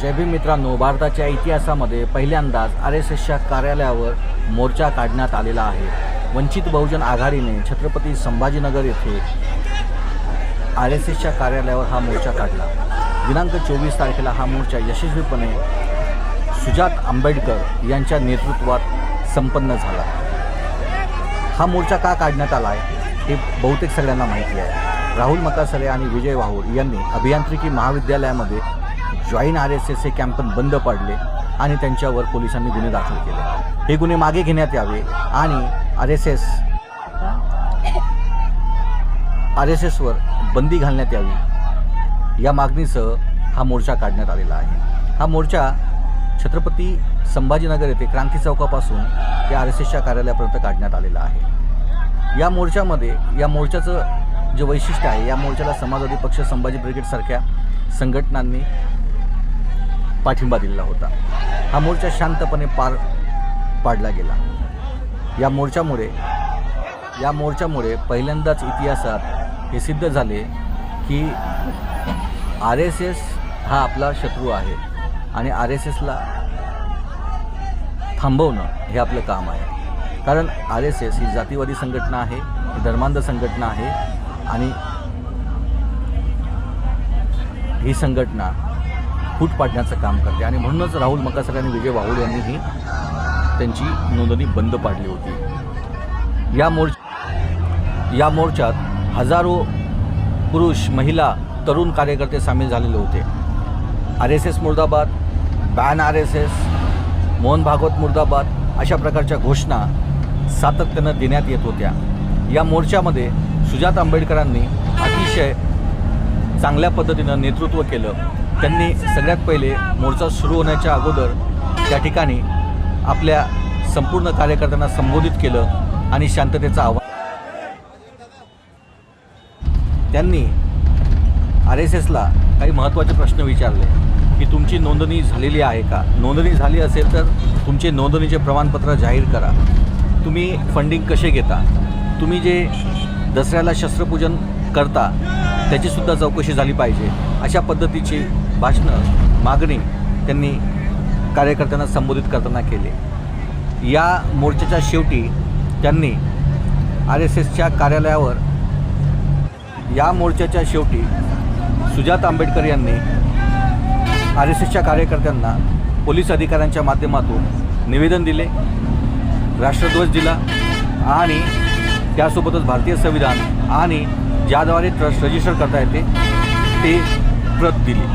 जय भीम मित्रांनो, भारताच्या इतिहासामध्ये पहिल्यांदाच RSSच्या कार्यालयावर मोर्चा काढण्यात आलेला आहे। वंचित बहुजन आघाडीने छत्रपती संभाजीनगर येथे RSSच्या कार्यालयावर हा मोर्चा काढला। दिनांक 24 तारखेला हा मोर्चा यशस्वीपणे सुजात आंबेडकर यांच्या नेतृत्वात संपन्न झाला। हा मोर्चा का काढण्यात आला आहे हे बहुतेक सगळ्यांना माहिती आहे। राहुल मकासरे आणि विजय वाहूर यांनी अभियांत्रिकी महाविद्यालयामध्ये जॉईन RSS हे कॅम्पन बंद पाडले आणि त्यांच्यावर पोलिसांनी गुन्हे दाखल केले। हे गुन्हे मागे घेण्यात यावे आणि RSSवर बंदी घालण्यात यावी या मागणीसह हा मोर्चा काढण्यात आलेला आहे। हा मोर्चा छत्रपती संभाजीनगर येथे क्रांती चौकापासून ते RSSच्या कार्यालयापर्यंत काढण्यात आलेला आहे। या मोर्चाचं जे वैशिष्ट्य आहे, या मोर्चाला समाजवादी पक्ष, संभाजी ब्रिगेड सारख्या संघटनांनी पाठिंबा दिलेला होता। हा मोर्चा शांतपणे पार पाडला गेला। या मोर्चामुळे पहिल्यांदाच इतिहासात हे सिद्ध झाले की RSS हा आपला शत्रू आहे आणि RSSला थांबवणं हे आपलं काम आहे। कारण RSS ही जातीवादी संघटना आहे, ही धर्मांध संघटना आहे आणि ही संघटना फूट पाडण्याचं काम करते आणि म्हणूनच राहुल मकासरे आणि विजय वाहूर यांनीही त्यांची नोंदणी बंद पाडली होती। या मोर्चात हजारो पुरुष, महिला, तरुण कार्यकर्ते सामील झालेले होते। RSS मुर्दाबाद, बॅन RSS, मोहन भागवत मुर्दाबाद अशा प्रकारच्या घोषणा सातत्यानं देण्यात येत होत्या। या मोर्चामध्ये सुजात आंबेडकरांनी अतिशय चांगल्या पद्धतीनं नेतृत्व केलं। त्यांनी सगळ्यात पहिले मोर्चा सुरू होण्याच्या अगोदर त्या ठिकाणी आपल्या संपूर्ण कार्यकर्त्यांना संबोधित केलं आणि शांततेचं आवाहन त्यांनी RSSला काही महत्त्वाचे प्रश्न विचारले की तुमची नोंदणी झालेली आहे का? नोंदणी झाली असेल तर तुमचे नोंदणीचे प्रमाणपत्र जाहीर करा। तुम्ही फंडिंग कसे घेता? तुम्ही जे दसऱ्याला शस्त्रपूजन करता त्याचीसुद्धा चौकशी झाली पाहिजे। अशा पद्धतीची भाषणं, मागणी त्यांनी कार्यकर्त्यांना संबोधित करताना केले। या मोर्चाच्या शेवटी त्यांनी RSSच्या कार्यालयावर सुजात आंबेडकर यांनी RSSच्या कार्यकर्त्यांना पोलीस अधिकाऱ्यांच्या माध्यमातून निवेदन दिले, राष्ट्रध्वज दिला आणि त्यासोबतच भारतीय संविधान आणि ज्याद्वारे ट्रस्ट रजिस्टर करता येते ते प्रत दिली।